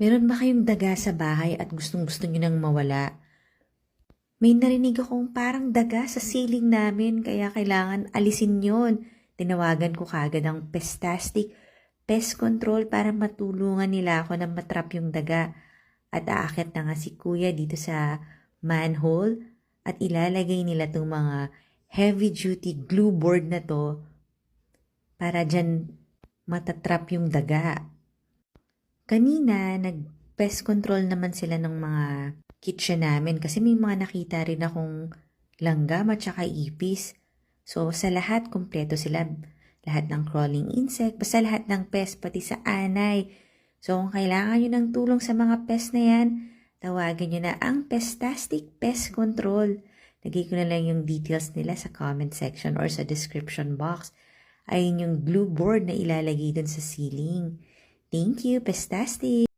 Meron ba kayong daga sa bahay at gustong-gusto nyo nang mawala? May narinig akong parang daga sa ceiling namin kaya kailangan alisin yon. Tinawagan ko kagad ang Pestastic Pest Control para matulungan nila ako na matrap yung daga. At aakit na nga si kuya dito sa manhole at ilalagay nila itong mga heavy duty glue board na to para dyan matatrap yung daga. Kanina, nag-pest control naman sila ng mga kitchen namin kasi may mga nakita rin akong langgam at saka ipis. So, sa lahat, kumpleto sila. Lahat ng crawling insect, basta lahat ng pest, pati sa anay. So, kung kailangan nyo ng tulong sa mga pest na yan, tawagan nyo na ang Pestastic Pest Control. Lagay ko na lang yung details nila sa comment section or sa description box. Ayun yung glue board na ilalagay dun sa ceiling. Thank you, Pestastic!